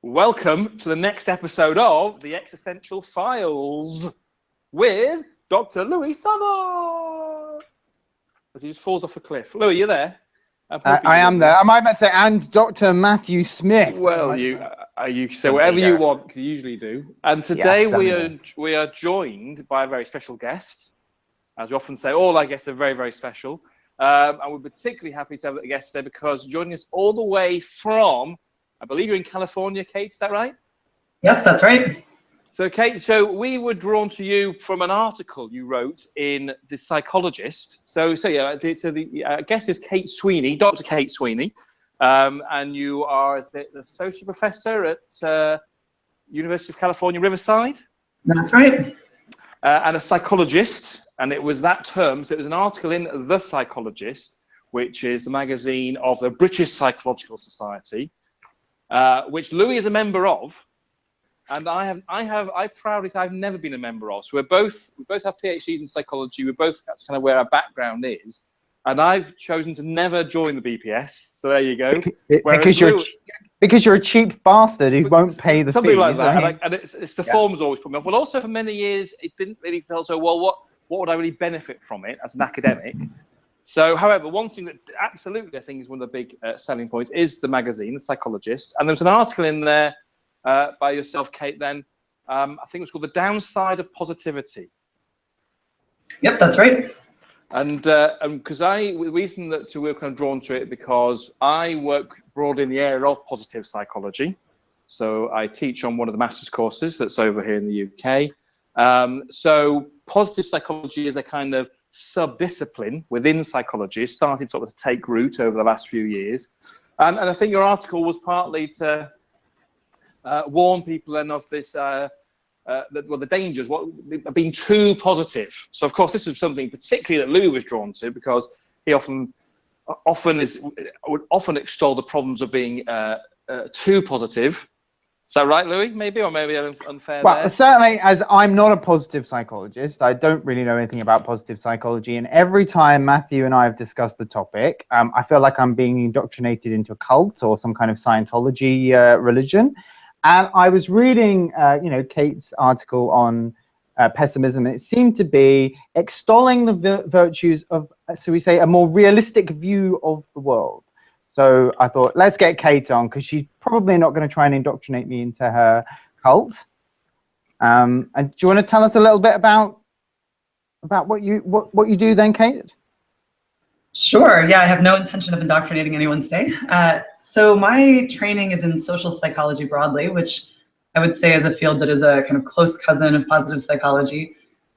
Welcome to the next episode of the Existential Files with Dr. Louie Savva. As he just falls off a cliff. Louie, you there? I am there. I might say, and Dr. Matthew Smith. Well, you say whatever you want, because you usually do. And today we are joined by a very special guest. As we often say, all our guests are very, very special. And we're particularly happy to have a guest today because joining us all the way from, I believe you're in California, Kate, is that right? Yes, that's right. So, Kate, so we were drawn to you from an article you wrote in the Psychologist. So the guest is Kate Sweeney, Dr. Kate Sweeney, and you are the associate professor at University of California, Riverside. That's right. And a psychologist, and it was that term. So it was an article in The Psychologist, which is the magazine of the British Psychological Society, which Louie is a member of. And I proudly say I've never been a member of. So we both have PhDs in psychology. That's kind of where our background is. And I've chosen to never join the BPS. So there you go. Because you're a cheap bastard who won't pay the something fees, like that. Right? And it's the forms always put me off. But also for many years, it didn't really feel so well. What would I really benefit from it as an academic? So, however, one thing that absolutely I think is one of the big selling points is the magazine, The Psychologist. And there was an article in there by yourself, Kate, then, I think it was called The Downside of Positivity. Yep, that's right. And because the reason that we're kind of drawn to it, because I work broadly in the area of positive psychology. So I teach on one of the master's courses that's over here in the UK. So positive psychology is a kind of sub-discipline within psychology. It started sort of to take root over the last few years. And I think your article was partly to warn people then of this, the dangers, of being too positive. So of course this was something particularly that Louie was drawn to, because he would often extol the problems of being too positive. Is that right, Louie? Maybe, or maybe unfair. Well, certainly, as I'm not a positive psychologist, I don't really know anything about positive psychology. And every time Matthew and I have discussed the topic, I feel like I'm being indoctrinated into a cult or some kind of Scientology religion. And I was reading, Kate's article on pessimism. It seemed to be extolling the virtues of, so we say, a more realistic view of the world. So I thought, let's get Kate on, because she's probably not going to try and indoctrinate me into her cult. And do you want to tell us a little bit about what you do then, Kate? Sure. Yeah, I have no intention of indoctrinating anyone today. So my training is in social psychology broadly, which I would say is a field that is a kind of close cousin of positive psychology.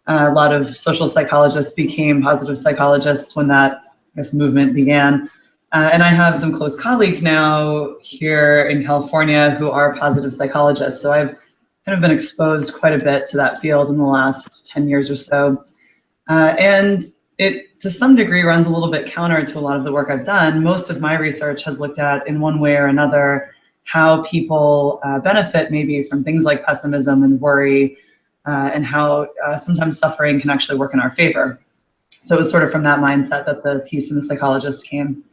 A lot of social psychologists became positive psychologists when that, movement began. And I have some close colleagues now here in California who are positive psychologists. So I've kind of been exposed quite a bit to that field in the last 10 years or so. And it, to some degree, runs a little bit counter to a lot of the work I've done. Most of my research has looked at, in one way or another, how people benefit maybe from things like pessimism and worry, and how sometimes suffering can actually work in our favor. So it was sort of from that mindset that the piece in The Psychologist came.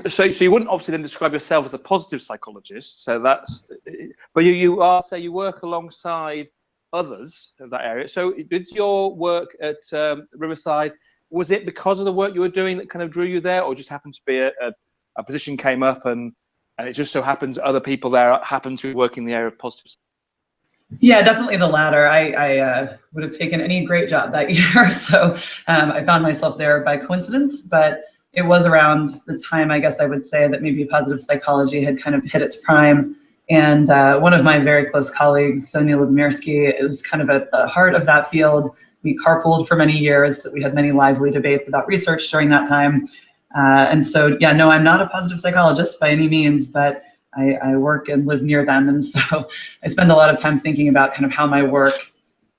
So you wouldn't obviously then describe yourself as a positive psychologist. So but you work alongside others of that area. So did your work at Riverside, was it because of the work you were doing that kind of drew you there, or just happened to be a position came up and it just so happens other people there happen to be working in the area of positive? Yeah, definitely the latter. I would have taken any great job that year. So I found myself there by coincidence, but it was around the time, I guess I would say, that maybe positive psychology had kind of hit its prime. And one of my very close colleagues, Sonia Lyubomirsky, is kind of at the heart of that field. We carpooled for many years. We had many lively debates about research during that time. And so, yeah, no, I'm not a positive psychologist by any means, but I work and live near them. And so I spend a lot of time thinking about kind of how my work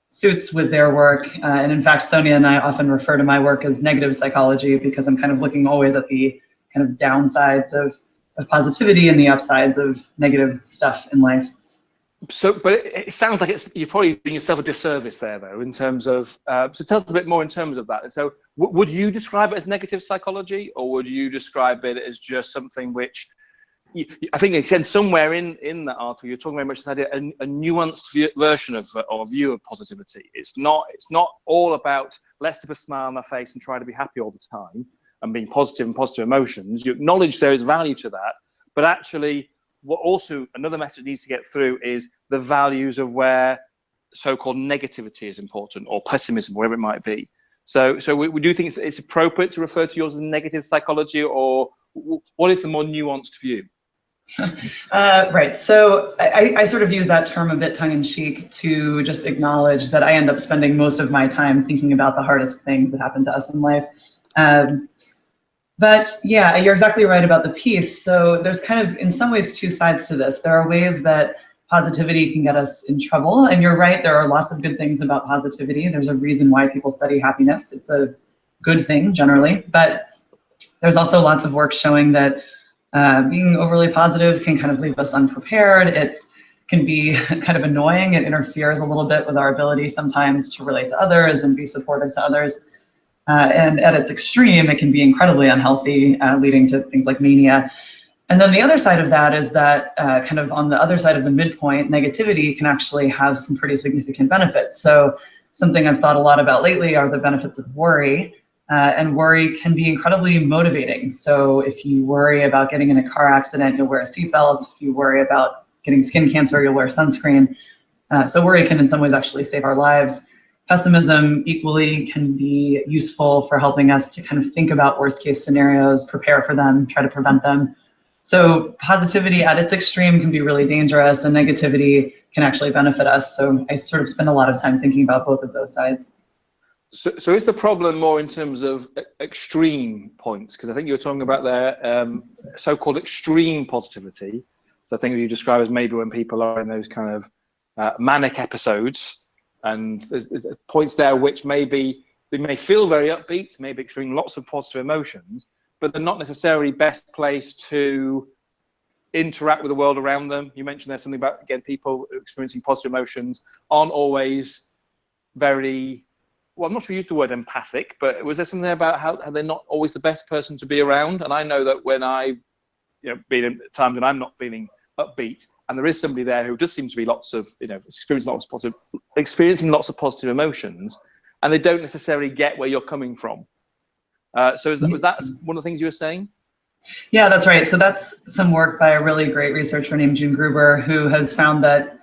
suits with their work. And in fact, Sonia and I often refer to my work as negative psychology, because I'm kind of looking always at the kind of downsides of positivity and the upsides of negative stuff in life. So, but it sounds like you're probably doing yourself a disservice there, though, in terms of, so tell us a bit more in terms of that. And so would you describe it as negative psychology, or would you describe it as just something which I think again somewhere in that article you're talking very much this idea a nuanced version of or view of positivity. It's not all about let's have a smile on our face and try to be happy all the time and being positive and positive emotions. You acknowledge there is value to that, but actually what also another message needs to get through is the values of where so-called negativity is important or pessimism, whatever it might be. So we do think it's appropriate to refer to yours as negative psychology, or what is the more nuanced view? Right. So I sort of use that term a bit tongue-in-cheek to just acknowledge that I end up spending most of my time thinking about the hardest things that happen to us in life. But yeah, you're exactly right about the piece. So there's kind of, in some ways, two sides to this. There are ways that positivity can get us in trouble. And you're right, there are lots of good things about positivity. There's a reason why people study happiness. It's a good thing generally. But there's also lots of work showing that being overly positive can kind of leave us unprepared. It can be kind of annoying. It interferes a little bit with our ability sometimes to relate to others and be supportive to others. And at its extreme, it can be incredibly unhealthy, leading to things like mania. And then the other side of that is that kind of on the other side of the midpoint, negativity can actually have some pretty significant benefits. So something I've thought a lot about lately are the benefits of worry. And worry can be incredibly motivating. So if you worry about getting in a car accident, you'll wear a seatbelt. If you worry about getting skin cancer, you'll wear sunscreen. So worry can in some ways actually save our lives. Pessimism equally can be useful for helping us to kind of think about worst case scenarios, prepare for them, try to prevent them. So positivity at its extreme can be really dangerous, and negativity can actually benefit us. So I sort of spend a lot of time thinking about both of those sides. So is the problem more in terms of extreme points? Because I think you were talking about their so-called extreme positivity. So I think you describe as maybe when people are in those kind of manic episodes, and there's points there which maybe they may feel very upbeat, maybe experiencing lots of positive emotions, but they're not necessarily best placed to interact with the world around them. You mentioned there's something about, again, people experiencing positive emotions aren't always very, well, I'm not sure you used the word empathic, but was there something about how they're not always the best person to be around? And I know that when I, been in times when I'm not feeling upbeat, and there is somebody there who does seem to be experiencing lots of positive emotions, and they don't necessarily get where you're coming from. So was that one of the things you were saying? Yeah, that's right. So that's some work by a really great researcher named June Gruber, who has found that,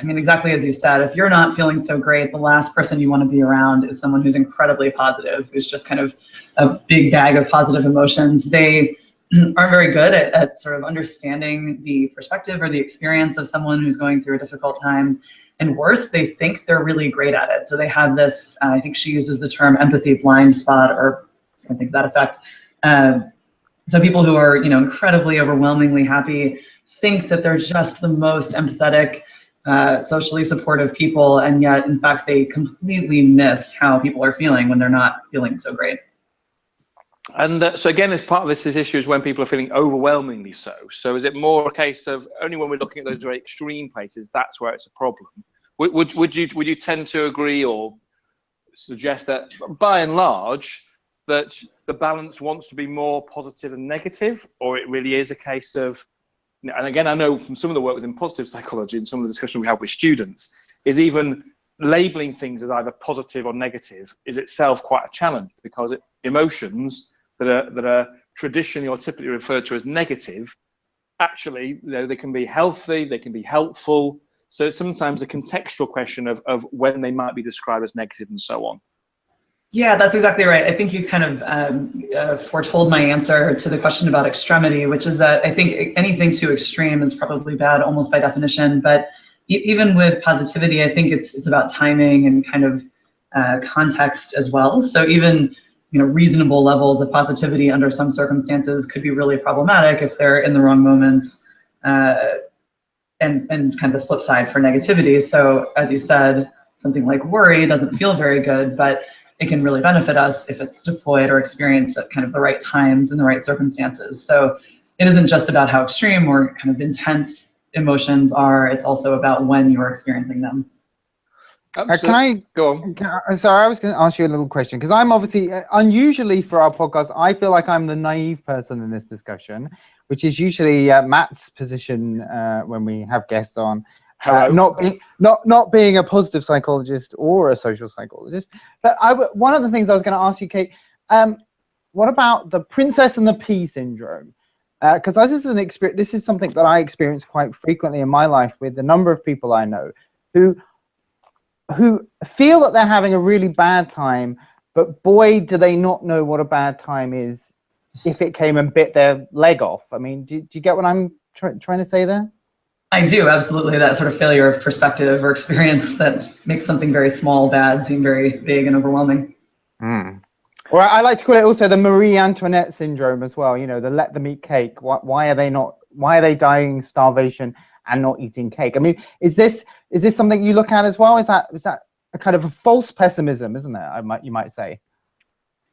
exactly as you said, if you're not feeling so great, the last person you want to be around is someone who's incredibly positive, who's just kind of a big bag of positive emotions. They aren't very good at sort of understanding the perspective or the experience of someone who's going through a difficult time. And worse, they think they're really great at it. So they have this, I think she uses the term empathy blind spot or something to that effect. So people who are, incredibly overwhelmingly happy think that they're just the most empathetic, socially supportive people, and yet, in fact, they completely miss how people are feeling when they're not feeling so great. And so again, as part of this issue is when people are feeling overwhelmingly so. So is it more a case of only when we're looking at those very extreme places, that's where it's a problem? Would you tend to agree or suggest that by and large that the balance wants to be more positive than negative, or it really is a case of, and again, I know from some of the work within positive psychology and some of the discussion we have with students, is even labeling things as either positive or negative is itself quite a challenge, because emotions that are traditionally or typically referred to as negative, actually, they can be healthy, they can be helpful. So it's sometimes a contextual question of when they might be described as negative and so on. Yeah, that's exactly right. I think you kind of foretold my answer to the question about extremity, which is that I think anything too extreme is probably bad almost by definition. But even with positivity, I think it's about timing and kind of context as well. So even reasonable levels of positivity under some circumstances could be really problematic if they're in the wrong moments, and kind of the flip side for negativity. So as you said, something like worry doesn't feel very good, but it can really benefit us if it's deployed or experienced at kind of the right times and the right circumstances. So it isn't just about how extreme or kind of intense emotions are, it's also about when you're experiencing them. Can I go on? Sorry, I was going to ask you a little question, because I'm obviously, unusually for our podcast, I feel like I'm the naive person in this discussion. which is usually Matt's position when we have guests on. Not being a positive psychologist or a social psychologist. But one of the things I was going to ask you, Kate, what about the princess and the pea syndrome? Because this is something that I experience quite frequently in my life with a number of people I know who feel that they're having a really bad time, but boy, do they not know what a bad time is if it came and bit their leg off. I mean, do you get what I'm trying to say there? I do, absolutely. That sort of failure of perspective or experience that makes something very small, bad, seem very big and overwhelming. Or I like to call it also the Marie Antoinette syndrome as well. You know, the let them eat cake. Why are they dying starvation and not eating cake? I mean, is this something you look at as well? Is that a kind of a false pessimism, isn't it? You might say.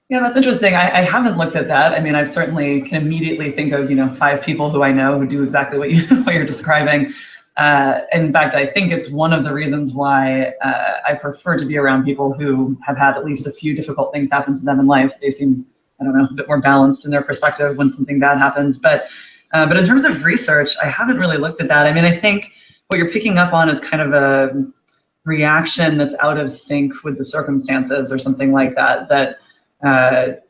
Yeah, that's interesting. I haven't looked at that. I mean, I certainly can immediately think of 5 people who I know who do exactly what you're describing. In fact, I think it's one of the reasons why I prefer to be around people who have had at least a few difficult things happen to them in life. They seem, I don't know, a bit more balanced in their perspective when something bad happens. But in terms of research, I haven't really looked at that. I mean, I think what you're picking up on is kind of a reaction that's out of sync with the circumstances or something like that. That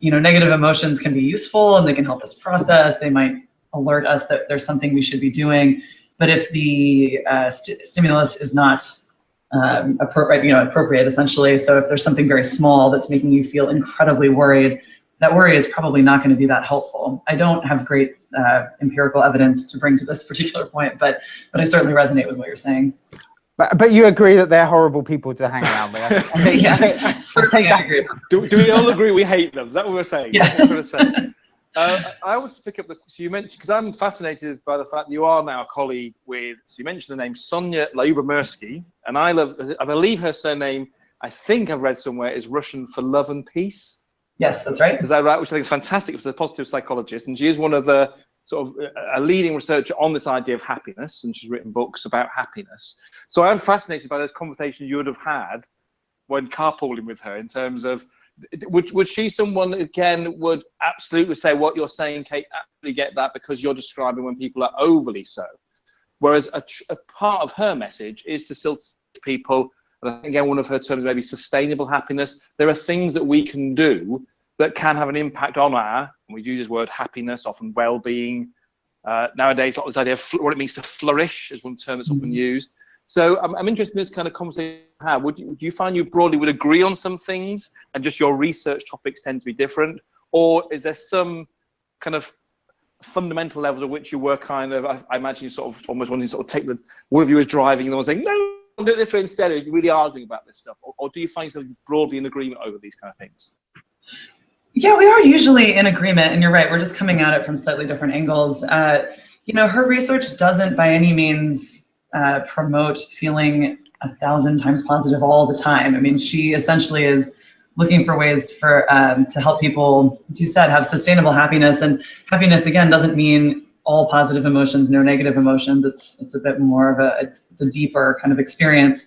negative emotions can be useful and they can help us process. They might alert us that there's something we should be doing. But if the stimulus is not appropriate, essentially, so if there's something very small that's making you feel incredibly worried, that worry is probably not going to be that helpful. I don't have great empirical evidence to bring to this particular point, but I certainly resonate with what you're saying. But you agree that they're horrible people to hang around with? Yes, certainly I agree. Do we all agree we hate them? Is that what we're saying? Yeah. What we're saying. I want to pick up so you mentioned, because I'm fascinated by the fact that you are now a colleague with, so you mentioned the name Sonia Lyubomirsky, and I believe her surname, I think I've read somewhere, is Russian for love and peace. Yes, that's right. Is that right? Which I think is fantastic. She's a positive psychologist, and she is one of the sort of a leading researcher on this idea of happiness, and she's written books about happiness. So I'm fascinated by those conversations you would have had when carpooling with her, in terms of, would she someone, again, would absolutely say what you're saying, Kate, absolutely get that, because you're describing when people are overly so. Whereas a part of her message is to still people, and I think, again, one of her terms may be sustainable happiness. There are things that we can do that can have an impact on and we use this word happiness, often well-being. Nowadays, this idea of what it means to flourish is one term that's often used. So I'm interested in this kind of conversation. Do you find you broadly would agree on some things and just your research topics tend to be different? Or is there some kind of fundamental levels at which you were kind of, I imagine you sort of almost wanting to sort of take one of you was driving and the one saying, no, I'll do it this way instead, are you really arguing about this stuff? Or do you find yourself broadly in agreement over these kind of things? Yeah, we are usually in agreement, and you're right, we're just coming at it from slightly different angles. Her research doesn't by any means promote feeling 1,000 times positive all the time. I mean, she essentially is looking for ways to help people, as you said, have sustainable happiness. And happiness, again, doesn't mean all positive emotions, no negative emotions. It's a bit more of it's a deeper kind of experience.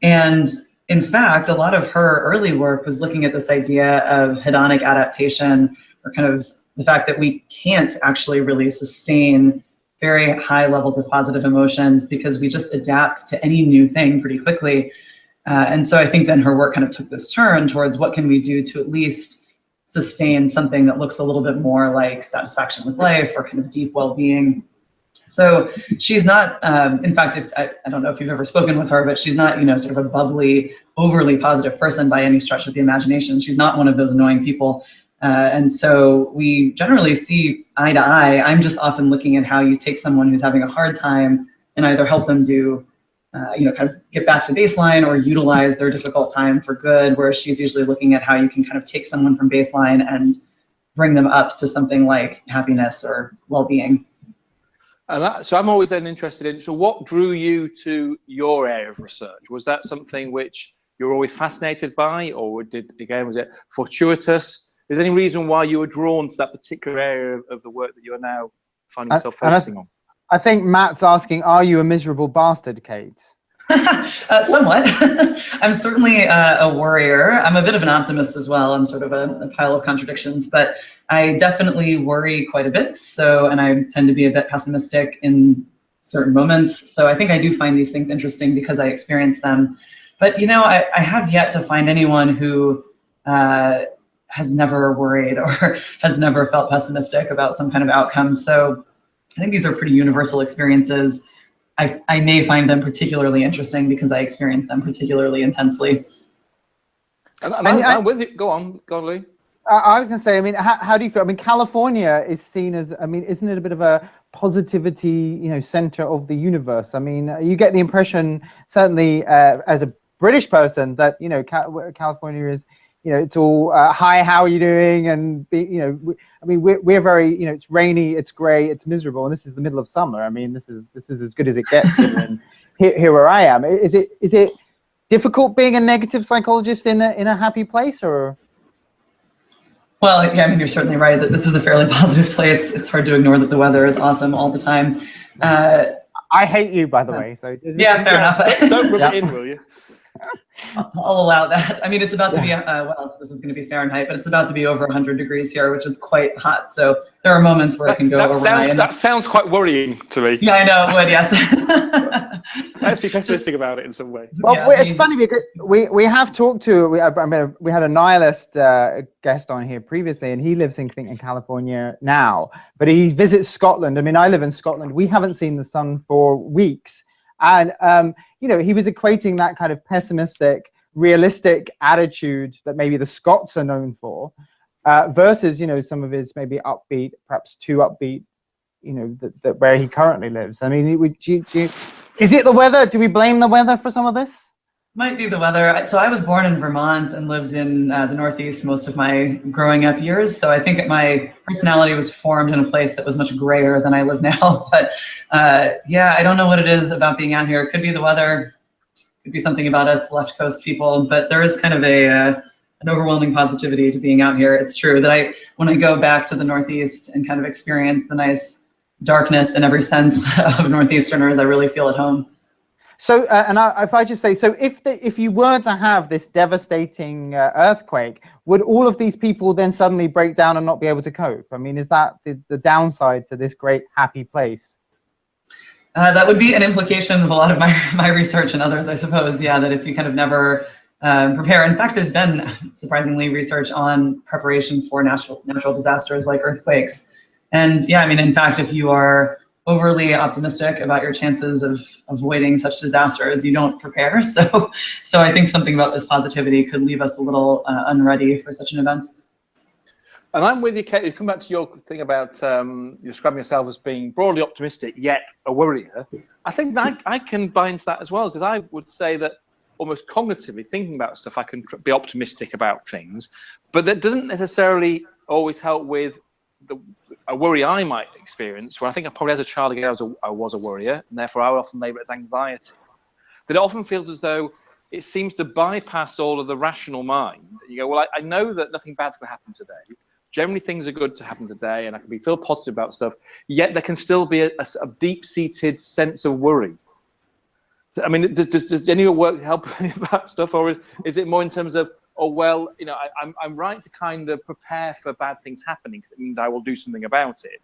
And in fact, a lot of her early work was looking at this idea of hedonic adaptation, or kind of the fact that we can't actually really sustain very high levels of positive emotions because we just adapt to any new thing pretty quickly. And so I think then her work kind of took this turn towards what can we do to at least sustain something that looks a little bit more like satisfaction with life or kind of deep well-being. So she's not, in fact, I don't know if you've ever spoken with her, but she's not, sort of a bubbly, overly positive person by any stretch of the imagination. She's not one of those annoying people. And so we generally see eye to eye. I'm just often looking at how you take someone who's having a hard time and either help them do, kind of get back to baseline or utilize their difficult time for good, whereas she's usually looking at how you can kind of take someone from baseline and bring them up to something like happiness or well-being. So I'm always then interested in, so what drew you to your area of research? Was that something which you're always fascinated by, or was it fortuitous? Is there any reason why you were drawn to that particular area of the work that you are now finding yourself focusing on? I think Matt's asking, are you a miserable bastard, Kate? Somewhat. I'm certainly a worrier. I'm a bit of an optimist as well. I'm sort of a pile of contradictions, but I definitely worry quite a bit. So, and I tend to be a bit pessimistic in certain moments. So I think I do find these things interesting because I experience them. But you know, I have yet to find anyone who has never worried or has never felt pessimistic about some kind of outcome. So I think these are pretty universal experiences. I may find them particularly interesting because I experience them particularly intensely. And I'm with you. Go on, Louie. I was going to say, I mean, how do you feel? I mean, California is seen as, I mean, isn't it a bit of a positivity, you know, center of the universe? I mean, you get the impression, certainly as a British person, that, you know, California is, you know, it's all hi, how are you doing? And you know, I mean, we're very, you know, it's rainy, it's grey, it's miserable, and this is the middle of summer. I mean, this is as good as it gets here, and here where I am. Is it difficult being a negative psychologist in a happy place, or? Well, yeah, I mean, you're certainly right that this is a fairly positive place. It's hard to ignore that the weather is awesome all the time. I hate you, by the way. So yeah, fair enough. Don't rub it in, will you? I'll allow that. I mean, it's about to be, well, this is going to be Fahrenheit, but it's about to be over 100 degrees here, which is quite hot. So there are moments where it can go over. That sounds quite worrying to me. Yeah, I know it would, yes. Let's be pessimistic about it in some way. Well, yeah, it's funny because we have talked to, we had a nihilist guest on here previously, and he lives in California now, but he visits Scotland. I mean, I live in Scotland. We haven't seen the sun for weeks. And, you know, he was equating that kind of pessimistic, realistic attitude that maybe the Scots are known for versus, you know, some of his maybe upbeat, perhaps too upbeat, you know, that where he currently lives. I mean, is it the weather? Do we blame the weather for some of this? Might be the weather. So I was born in Vermont and lived in the Northeast most of my growing up years. So I think my personality was formed in a place that was much grayer than I live now. But yeah, I don't know what it is about being out here. It could be the weather, could be something about us left coast people, but there is kind of an overwhelming positivity to being out here. It's true that when I go back to the Northeast and kind of experience the nice darkness in every sense of Northeasterners, I really feel at home. So, if I just say, so if you were to have this devastating earthquake, would all of these people then suddenly break down and not be able to cope? I mean, is that the downside to this great happy place? That would be an implication of a lot of my research and others, I suppose. Yeah, that if you kind of never prepare. In fact, there's been surprisingly research on preparation for natural disasters like earthquakes. And yeah, I mean, in fact, if you are overly optimistic about your chances of avoiding such disasters, you don't prepare. So I think something about this positivity could leave us a little unready for such an event. And I'm with you, Kate. Come back to your thing about describing yourself as being broadly optimistic, yet a worrier. I think that I can buy into that as well, because I would say that almost cognitively thinking about stuff, I can be optimistic about things, but that doesn't necessarily always help with a worry I might experience, where I think I probably as a child again I was a worrier, and therefore I would often label it as anxiety. That it often feels as though it seems to bypass all of the rational mind. You go, well, I know that nothing bad's going to happen today. Generally, things are good to happen today, and I can feel positive about stuff. Yet there can still be a deep-seated sense of worry. So, I mean, does any of your work help about stuff, or is it more in terms of, oh, well, you know, I'm right to kind of prepare for bad things happening because it means I will do something about it.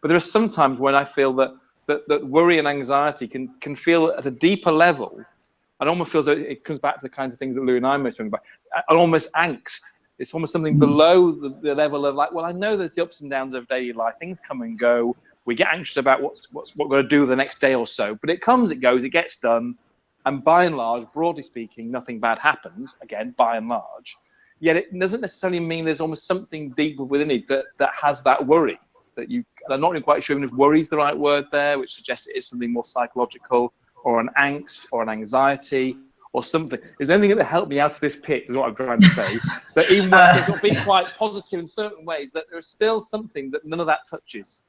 But there are some times when I feel that worry and anxiety can feel at a deeper level. It almost feels like it comes back to the kinds of things that Louie and I are talking about, and almost angst. It's almost something below the level of like, well, I know there's the ups and downs of daily life. Things come and go. We get anxious about what we're going to do the next day or so. But it comes, it goes, it gets done. And by and large, broadly speaking, nothing bad happens, again, by and large. Yet it doesn't necessarily mean there's almost something deeper within it that has that worry. That and I'm not even quite sure if worry is the right word there, which suggests it is something more psychological, or an angst, or an anxiety, or something. Is there anything that helped me out of this pit, is what I'm trying to say. That even when it's being quite positive in certain ways, that there's still something that none of that touches.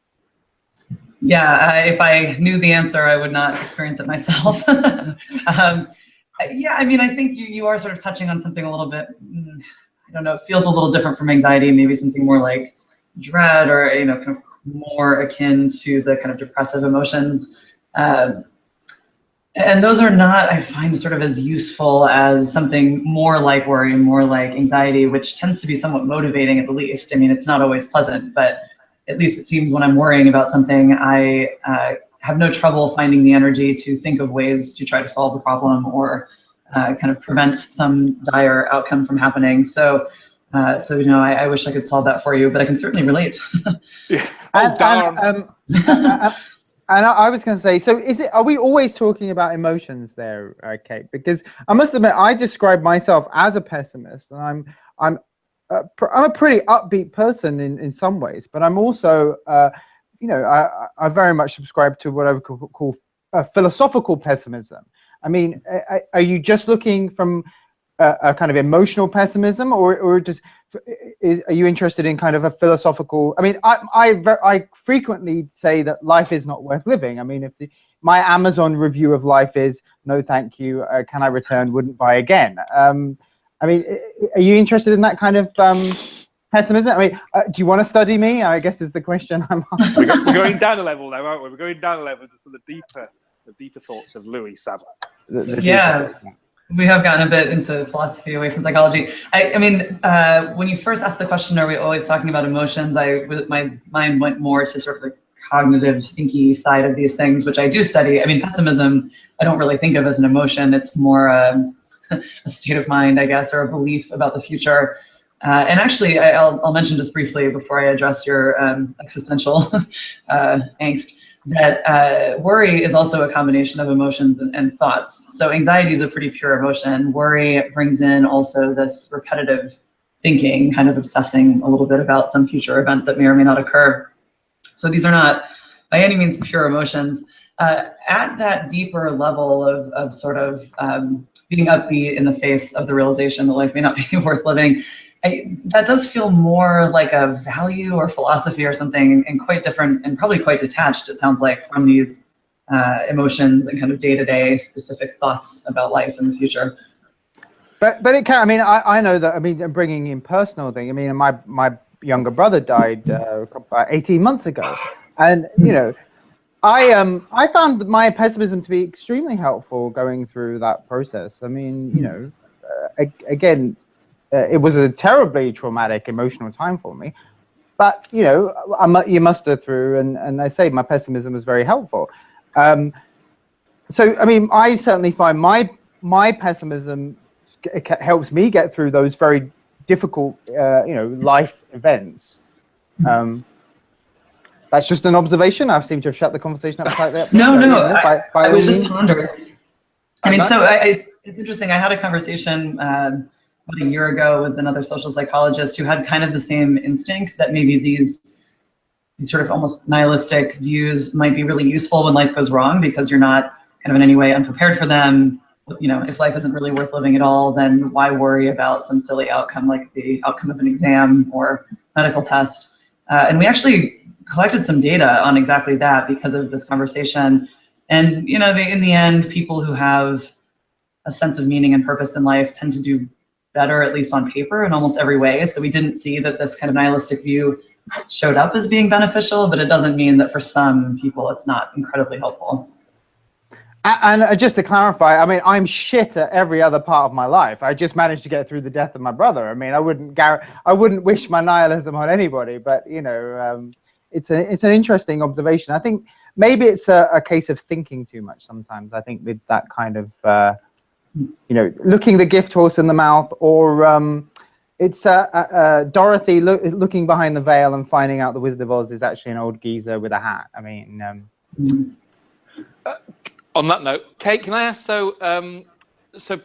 Yeah, if I knew the answer, I would not experience it myself. Yeah, I mean, I think you are sort of touching on something a little bit, I don't know, it feels a little different from anxiety, maybe something more like dread, or, you know, kind of more akin to the kind of depressive emotions. And those are not, I find, sort of as useful as something more like worry, more like anxiety, which tends to be somewhat motivating at the least. I mean, it's not always pleasant, but at least it seems when I'm worrying about something, I have no trouble finding the energy to think of ways to try to solve the problem or kind of prevent some dire outcome from happening. So, I wish I could solve that for you, but I can certainly relate. Yeah. Oh, darn. And I was going to say, so are we always talking about emotions there, Kate? Because I must admit, I describe myself as a pessimist, and I'm a pretty upbeat person in some ways, but I'm also, I very much subscribe to what I would call philosophical pessimism. I mean, are you just looking from a kind of emotional pessimism, or just are you interested in kind of a philosophical? I mean, I frequently say that life is not worth living. I mean, if my Amazon review of life is no, thank you, can I return? Wouldn't buy again. I mean, are you interested in that kind of pessimism? I mean, do you want to study me? I guess is the question I'm asking. We're going down a level now, aren't we? We're going down a level to the deeper thoughts of Louie, Savva. Yeah. We have gotten a bit into philosophy away from psychology. I mean, when you first asked the question, are we always talking about emotions? My mind went more to sort of the cognitive, thinky side of these things, which I do study. I mean, pessimism, I don't really think of as an emotion. It's more a state of mind, I guess, or a belief about the future. And actually, I'll mention just briefly before I address your existential angst, that worry is also a combination of emotions and thoughts. So anxiety is a pretty pure emotion. Worry brings in also this repetitive thinking, kind of obsessing a little bit about some future event that may or may not occur. So these are not by any means pure emotions. At that deeper level of sort of being upbeat in the face of the realization that life may not be worth living, that does feel more like a value or philosophy or something, and quite different and probably quite detached, it sounds like, from these emotions and kind of day-to-day specific thoughts about life in the future. But it can. I mean, I know that. I mean, bringing in personal thing. I mean, my younger brother died about 18 months ago, and you know, I found my pessimism to be extremely helpful going through that process. I mean, you know, again. It was a terribly traumatic emotional time for me, but you know, you muster through, and I say my pessimism was very helpful. So I mean, I certainly find my pessimism helps me get through those very difficult, life events. That's just an observation. I seem to have shut the conversation up slightly. No, I was just pondering. I mean, so it's interesting. I had a conversation about a year ago with another social psychologist who had kind of the same instinct that maybe these sort of almost nihilistic views might be really useful when life goes wrong, because you're not kind of in any way unprepared for them. You know, if life isn't really worth living at all, then why worry about some silly outcome like the outcome of an exam or medical test? And we actually collected some data on exactly that because of this conversation. And you know, in the end, people who have a sense of meaning and purpose in life tend to do better, at least on paper, in almost every way. So we didn't see that this kind of nihilistic view showed up as being beneficial, but it doesn't mean that for some people it's not incredibly helpful. And just to clarify, I mean, I'm shit at every other part of my life. I just managed to get through the death of my brother. I mean, I wouldn't wish my nihilism on anybody, but you know, it's an interesting observation. I think maybe it's a case of thinking too much sometimes. I think with that kind of looking the gift horse in the mouth, or it's Dorothy looking behind the veil and finding out the Wizard of Oz is actually an old geezer with a hat. I mean, on that note, Kate, can I ask though? So,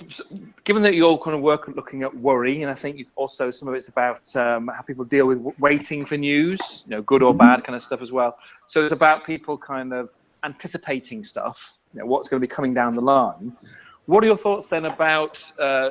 given that your kind of work looking at worry, and I think also some of it's about how people deal with waiting for news, good or bad kind of stuff as well. So it's about people kind of anticipating stuff, what's going to be coming down the line. What are your thoughts then about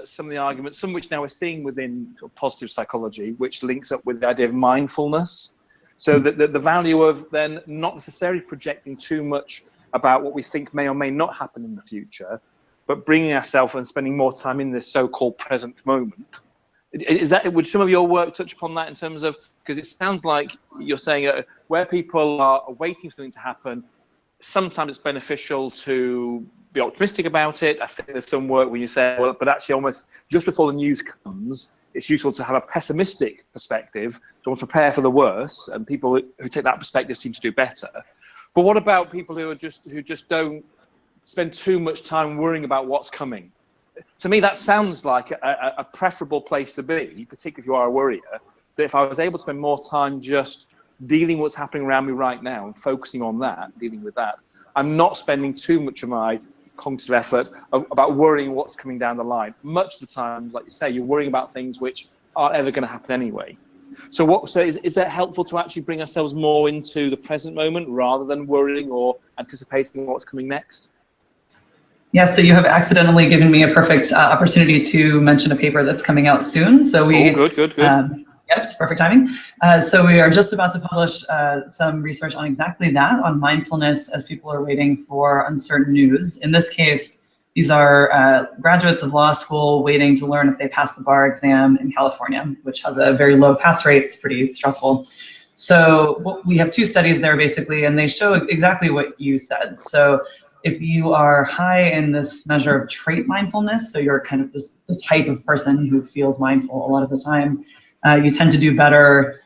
some of the arguments, some of which now we're seeing within positive psychology, which links up with the idea of mindfulness? So that the value of then not necessarily projecting too much about what we think may or may not happen in the future, but bringing ourselves and spending more time in this so-called present moment. Would some of your work touch upon that in terms of, because it sounds like you're saying where people are waiting for something to happen, sometimes it's beneficial to be optimistic about it. I think there's some work when you say, well, but actually almost just before the news comes, it's useful to have a pessimistic perspective to prepare for the worst, and people who take that perspective seem to do better. But what about people who just don't spend too much time worrying about what's coming? To me, that sounds like a preferable place to be, particularly if you are a worrier, that if I was able to spend more time just dealing with what's happening around me right now and focusing on that, dealing with that, I'm not spending too much of my cognitive effort about worrying what's coming down the line. Much of the time, like you say, you're worrying about things which aren't ever going to happen anyway. So is that helpful to actually bring ourselves more into the present moment rather than worrying or anticipating what's coming next? Yes, so you have accidentally given me a perfect opportunity to mention a paper that's coming out soon. So we, good. Yes, perfect timing. So we are just about to publish some research on exactly that, on mindfulness as people are waiting for uncertain news. In this case, these are graduates of law school waiting to learn if they pass the bar exam in California, which has a very low pass rate. It's pretty stressful. So we have two studies there basically, and they show exactly what you said. So if you are high in this measure of trait mindfulness, so you're kind of just the type of person who feels mindful a lot of the time, you tend to do better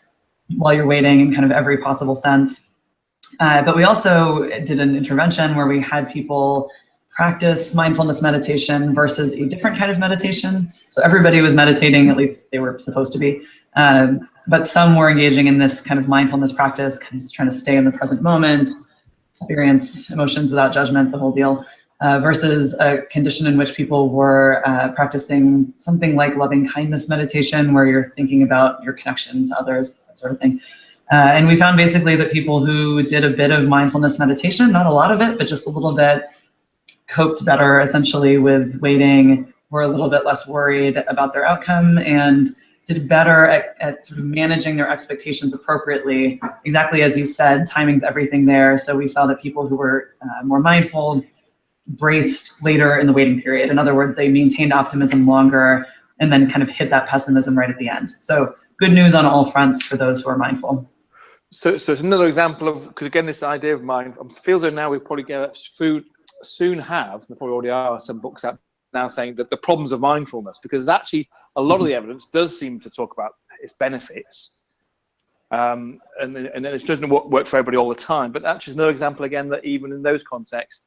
while you're waiting in kind of every possible sense. But we also did an intervention where we had people practice mindfulness meditation versus a different kind of meditation. So everybody was meditating, at least they were supposed to be. But some were engaging in this kind of mindfulness practice, kind of just trying to stay in the present moment, experience emotions without judgment, the whole deal, versus a condition in which people were practicing something like loving kindness meditation, where you're thinking about your connection to others, that sort of thing. And we found basically that people who did a bit of mindfulness meditation, not a lot of it, but just a little bit, coped better essentially with waiting, were a little bit less worried about their outcome, and did better at sort of managing their expectations appropriately. Exactly as you said, timing's everything there. So we saw that people who were more mindful braced later in the waiting period. In other words, they maintained optimism longer and then kind of hit that pessimism right at the end. So good news on all fronts for those who are mindful. So it's another example of, because again, this idea of mind, I feel that now we probably soon have, there probably already are some books out now saying that the problems of mindfulness, because actually a lot of the evidence does seem to talk about its benefits. And it doesn't work for everybody all the time, but actually is another example again that even in those contexts,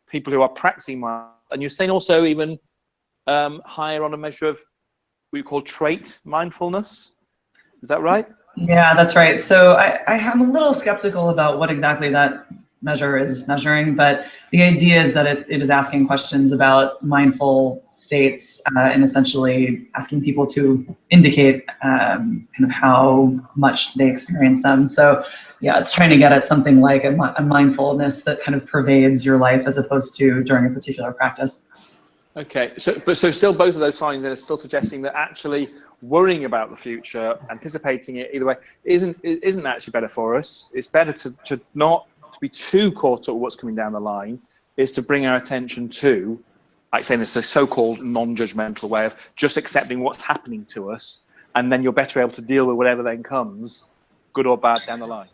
people who are practicing mindfulness, and you're saying also even higher on a measure of what you call trait mindfulness, is that right? Yeah, that's right. So I am a little skeptical about what exactly that measure is measuring, but the idea is that it is asking questions about mindful states and essentially asking people to indicate kind of how much they experience them. So yeah, it's trying to get at something like a mindfulness that kind of pervades your life as opposed to during a particular practice. Okay, so still both of those findings are still suggesting that actually worrying about the future, anticipating it either way, isn't actually better for us. It's better to not to be too caught up with what's coming down the line, is to bring our attention to, like saying this, a so-called non-judgmental way of just accepting what's happening to us, and then you're better able to deal with whatever then comes, good or bad, down the line.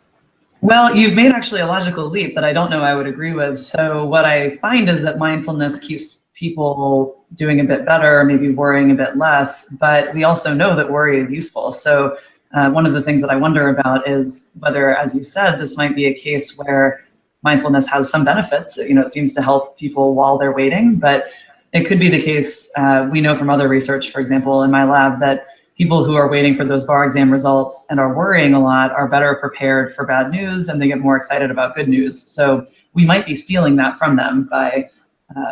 Well, you've made actually a logical leap that I don't know I would agree with. So what I find is that mindfulness keeps people doing a bit better, maybe worrying a bit less, but we also know that worry is useful. So one of the things that I wonder about is whether, as you said, this might be a case where mindfulness has some benefits. You know, it seems to help people while they're waiting, but it could be the case, we know from other research, for example, in my lab, that people who are waiting for those bar exam results and are worrying a lot are better prepared for bad news, and they get more excited about good news. So we might be stealing that from them by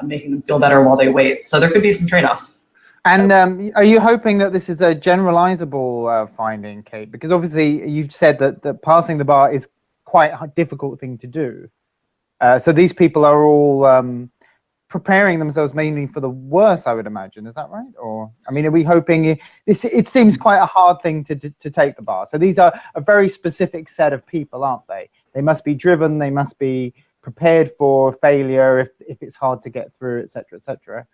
making them feel better while they wait. So there could be some trade-offs. And are you hoping that this is a generalizable finding, Kate? Because obviously you've said that passing the bar is quite a difficult thing to do. So these people are all preparing themselves mainly for the worst, I would imagine. Is that right? Or, I mean, are we hoping it seems quite a hard thing to take the bar. So these are a very specific set of people, aren't they? They must be driven, they must be prepared for failure if it's hard to get through, etc., etc.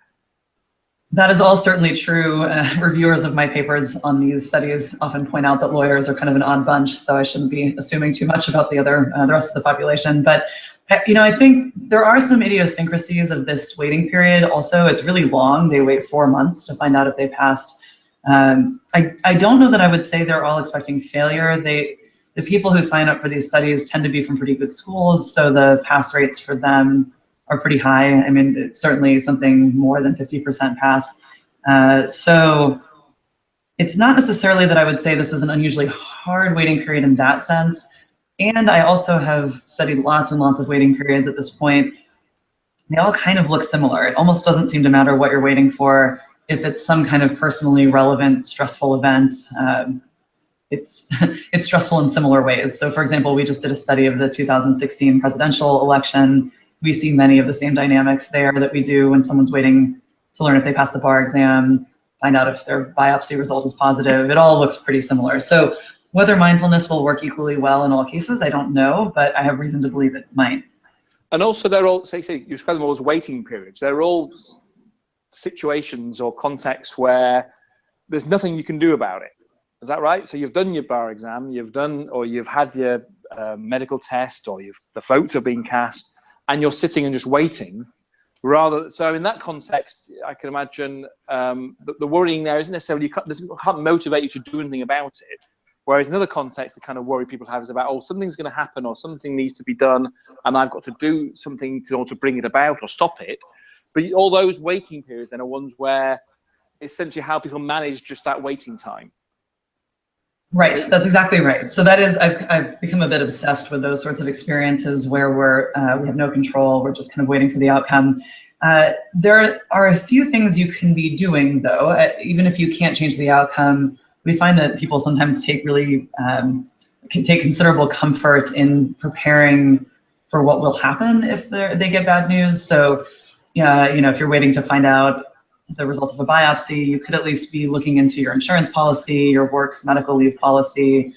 That is all certainly true. Reviewers of my papers on these studies often point out that lawyers are kind of an odd bunch, so I shouldn't be assuming too much about the rest of the population. But I think there are some idiosyncrasies of this waiting period. Also, it's really long. They wait 4 months to find out if they passed. I don't know that I would say they're all expecting failure. The people who sign up for these studies tend to be from pretty good schools, so the pass rates for them are pretty high. I mean, it's certainly something more than 50% pass. So it's not necessarily that I would say this is an unusually hard waiting period in that sense. And I also have studied lots and lots of waiting periods at this point. They all kind of look similar. It almost doesn't seem to matter what you're waiting for. If it's some kind of personally relevant, stressful event, it's stressful in similar ways. So for example, we just did a study of the 2016 presidential election. We see many of the same dynamics there that we do when someone's waiting to learn if they pass the bar exam, find out if their biopsy result is positive. It all looks pretty similar. So whether mindfulness will work equally well in all cases, I don't know, but I have reason to believe it might. And also they're all, say you describe them all as waiting periods. They're all situations or contexts where there's nothing you can do about it. Is that right? So you've done your bar exam, you've had your medical test, or the votes have been cast, and you're sitting and just waiting. So in that context, I can imagine the worrying there isn't necessarily, can't motivate you to do anything about it. Whereas in other contexts, the kind of worry people have is about, oh, something's going to happen or something needs to be done, and I've got to do something in order to bring it about or stop it. But all those waiting periods then are ones where essentially how people manage just that waiting time. Right, that's exactly right. So that is, I've become a bit obsessed with those sorts of experiences where we have no control, we're just kind of waiting for the outcome. There are a few things you can be doing though, even if you can't change the outcome. We find that people sometimes take considerable comfort in preparing for what will happen if they get bad news. So, if you're waiting to find out the result of a biopsy, you could at least be looking into your insurance policy, your work's medical leave policy,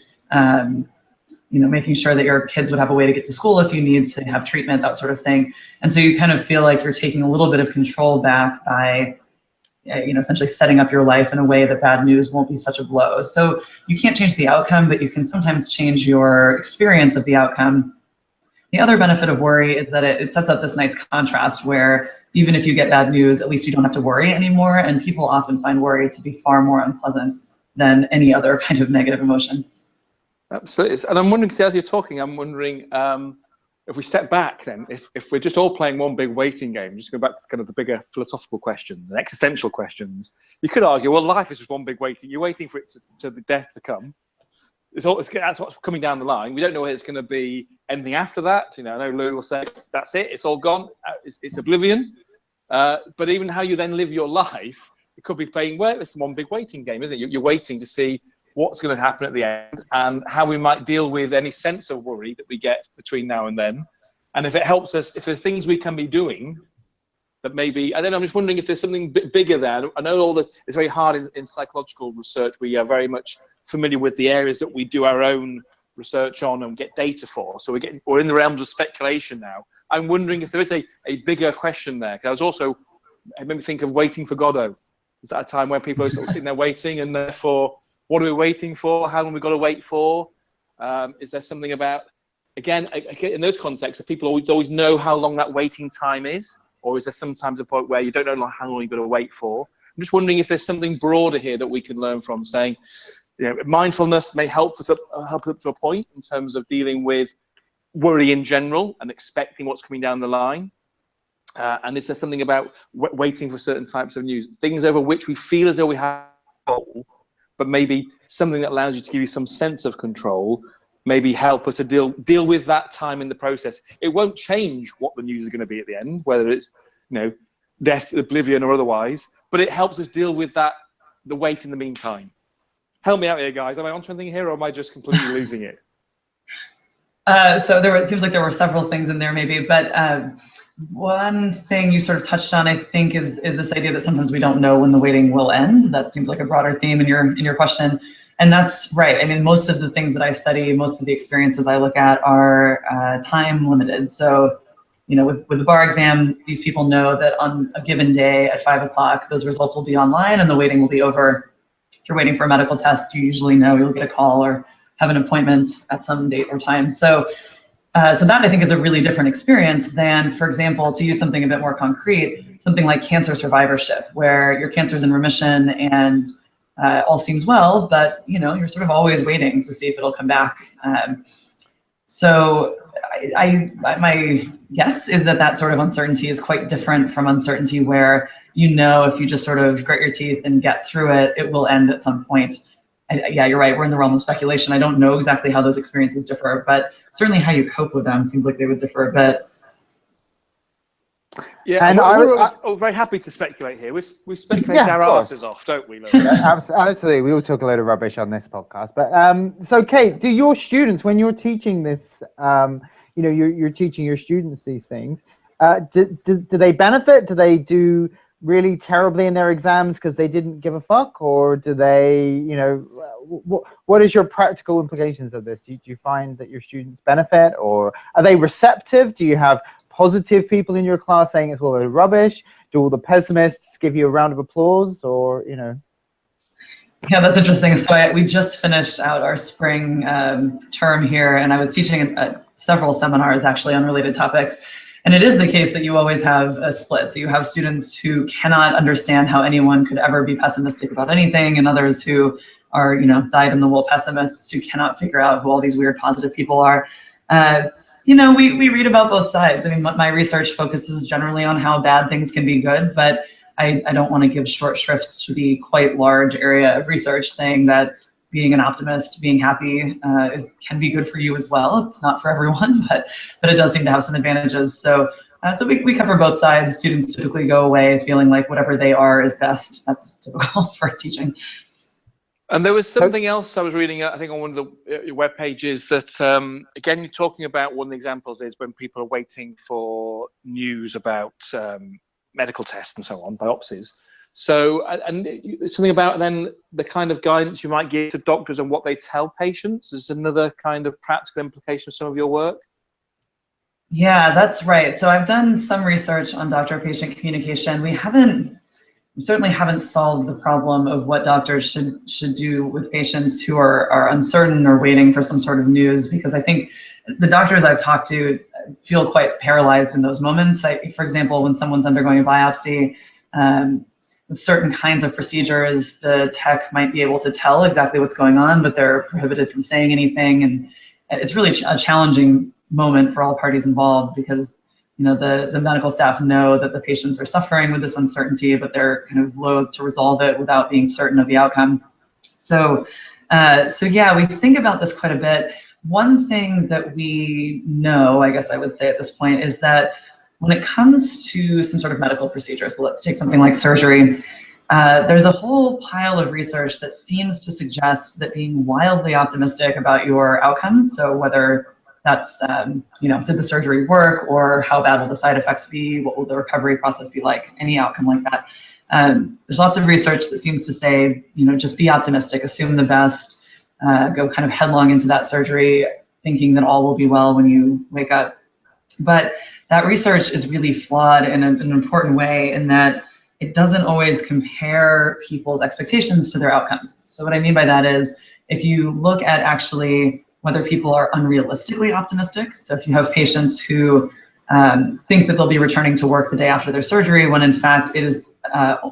making sure that your kids would have a way to get to school if you need to have treatment, that sort of thing. And so you kind of feel like you're taking a little bit of control back by, essentially setting up your life in a way that bad news won't be such a blow. So you can't change the outcome, but you can sometimes change your experience of the outcome. The other benefit of worry is that it sets up this nice contrast where even if you get bad news, at least you don't have to worry anymore. And people often find worry to be far more unpleasant than any other kind of negative emotion. Absolutely. And I'm wondering, as you're talking, I'm wondering if we step back then, if we're just all playing one big waiting game, just go back to kind of the bigger philosophical questions and existential questions, you could argue, well, life is just one big waiting. You're waiting for it to the death to come. That's what's coming down the line. We don't know whether it's going to be anything after that. I know Louie will say, that's it, it's all gone, it's oblivion. But even how you then live your life, it could be playing, well, it's one big waiting game, isn't it? You're waiting to see what's going to happen at the end and how we might deal with any sense of worry that we get between now and then. And if it helps us, if there's things we can be doing that maybe, and then I'm just wondering if there's something bigger there. I know it's very hard in psychological research. We are very much familiar with the areas that we do our own research on and get data for. So we're in the realms of speculation now. I'm wondering if there is a bigger question there. Because I made me think of Waiting for Godot. Is that a time where people are sort of sitting there waiting, and therefore, what are we waiting for? How long have we got to wait for? Is there something about, again, in those contexts, people always know how long that waiting time is? Or is there sometimes a point where you don't know how long you've got to wait for? I'm just wondering if there's something broader here that we can learn from, saying, mindfulness may help us up to a point in terms of dealing with worry in general and expecting what's coming down the line. And is there something about waiting for certain types of news, things over which we feel as though we have control, but maybe something that allows you to give you some sense of control, maybe help us to deal with that time in the process. It won't change what the news is going to be at the end, whether it's death, oblivion, or otherwise, but it helps us deal with the wait in the meantime. Help me out here, guys. Am I onto anything here, or am I just completely losing it? So it seems like there were several things in there, maybe, but one thing you sort of touched on, I think, is this idea that sometimes we don't know when the waiting will end. That seems like a broader theme in your question, and that's right. I mean, most of the things that I study, most of the experiences I look at are time limited. So, with the bar exam, these people know that on a given day at 5 o'clock, those results will be online and the waiting will be over. If you're waiting for a medical test, you usually know you'll get a call or have an appointment at some date or time. So that I think is a really different experience than, for example, to use something a bit more concrete, something like cancer survivorship, where your cancer is in remission and all seems well, but you're sort of always waiting to see if it'll come back. So my guess is that sort of uncertainty is quite different from uncertainty where if you just sort of grit your teeth and get through it, it will end at some point. Yeah, you're right. We're in the realm of speculation. I don't know exactly how those experiences differ, but certainly how you cope with them seems like they would differ a bit. Yeah, and we're very happy to speculate here. We speculate our asses off, don't we, Louie? Yeah, absolutely. We all talk a load of rubbish on this podcast. But so, Kate, do your students, when you're teaching this, you're teaching your students these things, do they benefit? Do they do really terribly in their exams because they didn't give a fuck, or do they, what is your practical implications of this? Do you find that your students benefit, or are they receptive? Do you have positive people in your class saying it's all a rubbish? Do all the pessimists give you a round of applause, or Yeah, that's interesting. So we just finished out our spring term here, and I was teaching several seminars actually on related topics. And it is the case that you always have a split. So you have students who cannot understand how anyone could ever be pessimistic about anything, and others who are, dyed-in-the-wool pessimists who cannot figure out who all these weird positive people are. We read about both sides. I mean, my research focuses generally on how bad things can be good, but I don't want to give short shrift to the quite large area of research saying that being an optimist, being happy can be good for you as well. It's not for everyone, but it does seem to have some advantages. So we cover both sides. Students typically go away feeling like whatever they are is best. That's typical for teaching. And there was something else I was reading, I think, on one of your web pages that, again, you're talking about one of the examples is when people are waiting for news about medical tests and so on, biopsies. So, and something about then the kind of guidance you might give to doctors and what they tell patients is another kind of practical implication of some of your work? Yeah, that's right. So I've done some research on doctor-patient communication. We certainly haven't solved the problem of what doctors should do with patients who are uncertain or waiting for some sort of news, because I think the doctors I've talked to feel quite paralyzed in those moments. For example, when someone's undergoing a biopsy, with certain kinds of procedures, the tech might be able to tell exactly what's going on, but they're prohibited from saying anything. And it's really a challenging moment for all parties involved, because the medical staff know that the patients are suffering with this uncertainty, but they're kind of loath to resolve it without being certain of the outcome. So yeah, we think about this quite a bit. One thing that we know, I guess I would say at this point, is that when it comes to some sort of medical procedure, so let's take something like surgery, there's a whole pile of research that seems to suggest that being wildly optimistic about your outcomes, so whether that's, did the surgery work, or how bad will the side effects be, what will the recovery process be like, any outcome like that. There's lots of research that seems to say, just be optimistic, assume the best, go kind of headlong into that surgery, thinking that all will be well when you wake up. But that research is really flawed in an important way, in that it doesn't always compare people's expectations to their outcomes. So what I mean by that is, if you look at actually whether people are unrealistically optimistic, so if you have patients who think that they'll be returning to work the day after their surgery, when in fact it is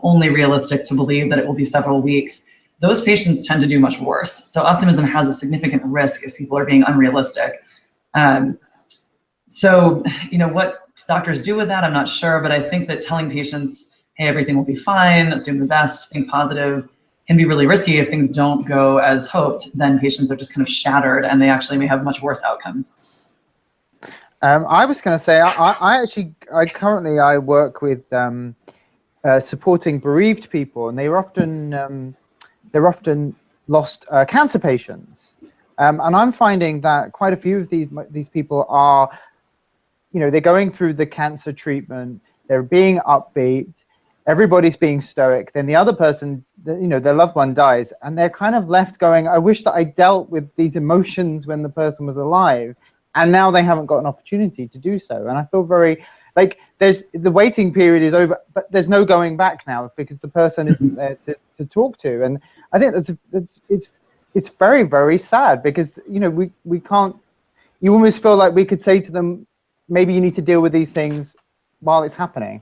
only realistic to believe that it will be several weeks, those patients tend to do much worse. So optimism has a significant risk if people are being unrealistic. So, what doctors do with that, I'm not sure, but I think that telling patients, hey, everything will be fine, assume the best, think positive, can be really risky. If things don't go as hoped, then patients are just kind of shattered, and they actually may have much worse outcomes. I was going to say, I currently work with supporting bereaved people, and they're often lost cancer patients, and I'm finding that quite a few of these people are, they're going through the cancer treatment, they're being upbeat, everybody's being stoic, then the other person, their loved one dies, and they're kind of left going, I wish that I dealt with these emotions when the person was alive. and now they haven't got an opportunity to do so. And I feel very like the waiting period is over, but there's no going back now because the person isn't there to talk to. And I think it's very, very sad because, you know, we can't, you almost feel like we could say to them, maybe you need to deal with these things while it's happening.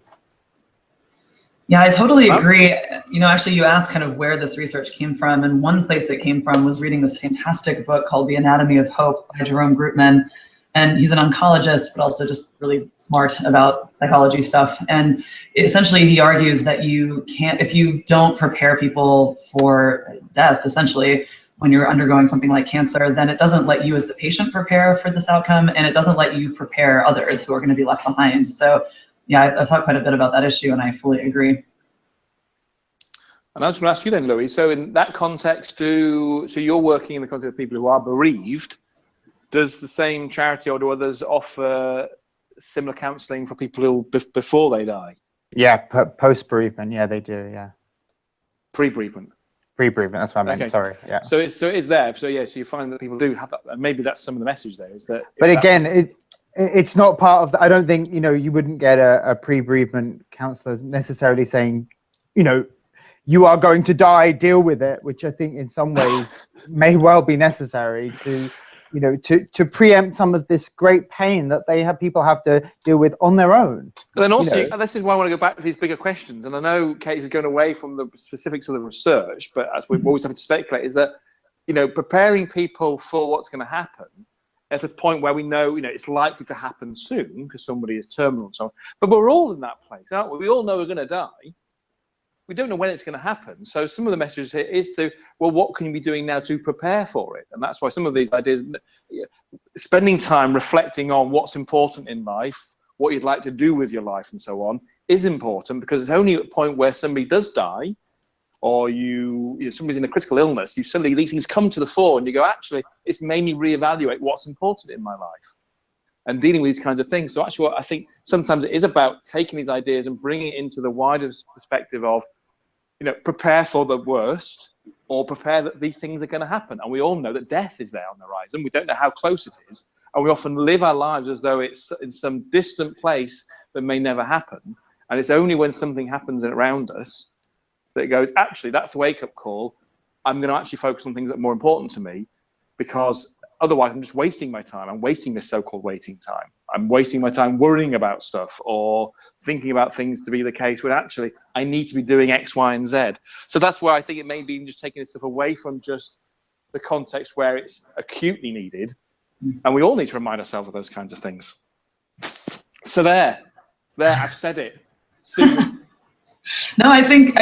Yeah, I totally agree. You know, actually, you asked kind of where this research came from, and one place it came from was reading this fantastic book called The Anatomy of Hope by Jerome Grootman. And he's an oncologist, but also just really smart about psychology stuff. And essentially, he argues that you can't, if you don't prepare people for death, essentially, when you're undergoing something like cancer, then it doesn't let you as the patient prepare for this outcome, and it doesn't let you prepare others who are going to be left behind. So yeah, I've thought quite a bit about that issue, and I fully agree. And I was going to ask you then, Louie, so in that context, so you're working in the context of people who are bereaved. Does the same charity or do others offer similar counselling for people who before they die? Yeah, post-bereavement, yeah, they do, yeah. Pre-bereavement? Pre-bereavement, that's what I meant, okay. Sorry, yeah. So it is there, so yeah, so you find that people do have that, and maybe that's some of the message there, is that... But again, it's not part of the, I don't think, you know, you wouldn't get a pre-bereavement counsellor necessarily saying, you know, you are going to die, deal with it, which I think in some ways may well be necessary to, you know, to preempt some of this great pain that people have to deal with on their own. But then also, you know, this is why I want to go back to these bigger questions. And I know Kate is going away from the specifics of the research, but as we've always having to speculate, is that, you know, preparing people for what's going to happen at a point where we know, you know, it's likely to happen soon because somebody is terminal and so on. But we're all in that place, aren't we? We all know we're going to die. We don't know when it's going to happen. So some of the messages here is to, well, what can you be doing now to prepare for it? And that's why some of these ideas, spending time reflecting on what's important in life, what you'd like to do with your life and so on, is important, because it's only at a point where somebody does die, or somebody's in a critical illness, you suddenly, these things come to the fore and you go, actually, it's made me reevaluate what's important in my life and dealing with these kinds of things. So actually what I think sometimes it is about taking these ideas and bringing it into the wider perspective of, you know, prepare for the worst, or prepare that these things are going to happen. And we all know that death is there on the horizon. We don't know how close it is. And we often live our lives as though it's in some distant place that may never happen. And it's only when something happens around us that it goes, actually, that's the wake-up call. I'm going to actually focus on things that are more important to me, because otherwise I'm just wasting my time. I'm wasting this so-called waiting time. I'm wasting my time worrying about stuff or thinking about things to be the case when actually I need to be doing X, Y, and Z. So that's where I think it may be just taking this stuff away from just the context where it's acutely needed. And we all need to remind ourselves of those kinds of things. So there, I've said it. No, I think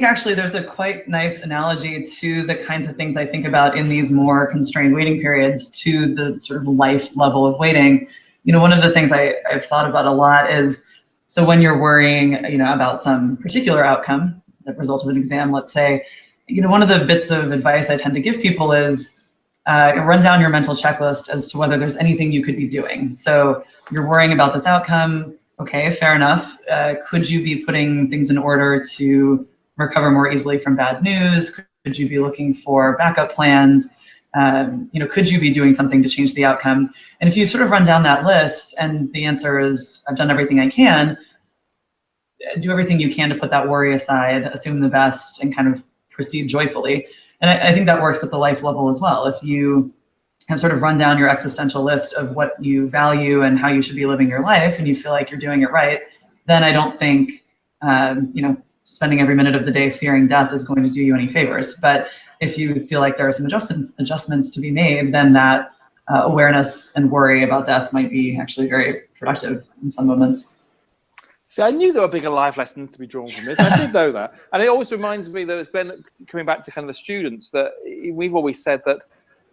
actually there's a quite nice analogy to the kinds of things I think about in these more constrained waiting periods to the sort of life level of waiting. You know, one of the things I've thought about a lot is, so when you're worrying, you know, about some particular outcome, the result of an exam, let's say, you know, one of the bits of advice I tend to give people is run down your mental checklist as to whether there's anything you could be doing. So you're worrying about this outcome. Okay, fair enough. Could you be putting things in order to recover more easily from bad news? Could you be looking for backup plans? You know, could you be doing something to change the outcome? And if you sort of run down that list and the answer is, I've done everything I can, do everything you can to put that worry aside, assume the best, and kind of proceed joyfully. And I think that works at the life level as well. If you have sort of run down your existential list of what you value and how you should be living your life, and you feel like you're doing it right, then I don't think, you know, spending every minute of the day fearing death is going to do you any favors. But if you feel like there are some adjustments to be made, then that awareness and worry about death might be actually very productive in some moments. See, I knew there were bigger life lessons to be drawn from this. I did know that. And it always reminds me that it's been coming back to kind of the students, that we've always said that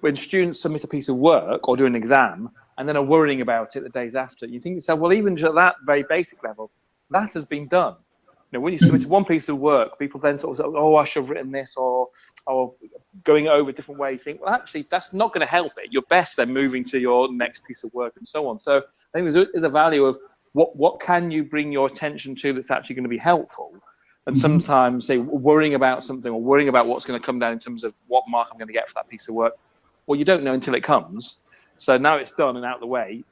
when students submit a piece of work or do an exam and then are worrying about it the days after, you think to yourself, well, even at that very basic level, that has been done. You know, when you submit one piece of work, people then sort of say, oh, I should have written this, or going over different ways, think, well, actually, that's not going to help it. You're best then moving to your next piece of work and so on. So I think there's a value of what can you bring your attention to that's actually going to be helpful. And sometimes, say, worrying about something or worrying about what's going to come down in terms of what mark I'm going to get for that piece of work, well, you don't know until it comes. So now it's done and out of the way,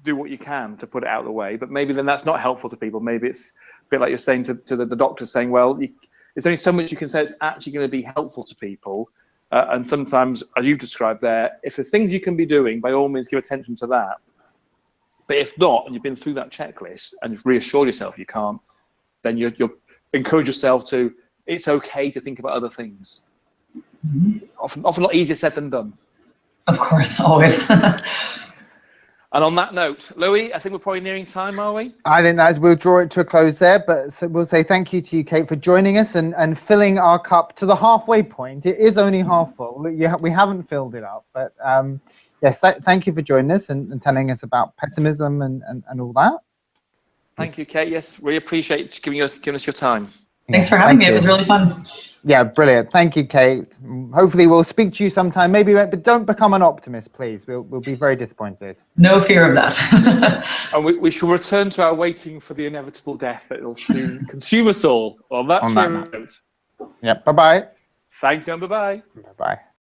do what you can to put it out of the way. But maybe then that's not helpful to people. Maybe it's a bit like you're saying to the doctor saying, well, there's only so much you can say it's actually going to be helpful to people. And sometimes, as you've described there, if there's things you can be doing, by all means, give attention to that. But if not, and you've been through that checklist and you've reassured yourself you can't, then you're encourage yourself to, it's okay to think about other things. Often a lot easier said than done. Of course, always. And on that note, Louie, I think we're probably nearing time, are we? I think we'll draw it to a close there, but we'll say thank you to you, Kate, for joining us and filling our cup to the halfway point. It is only half full. We haven't filled it up, but yes, thank you for joining us and telling us about pessimism and all that. Thank you, Kate. Yes, really appreciate giving us your time. Thanks for having me. It was really fun. Yeah, brilliant. Thank you, Kate. Hopefully we'll speak to you sometime. Maybe, but don't become an optimist, please. We'll be very disappointed. No fear of that. And we shall return to our waiting for the inevitable death that will soon consume us all. On that note. Yeah, bye-bye. Thank you and bye-bye. Bye-bye.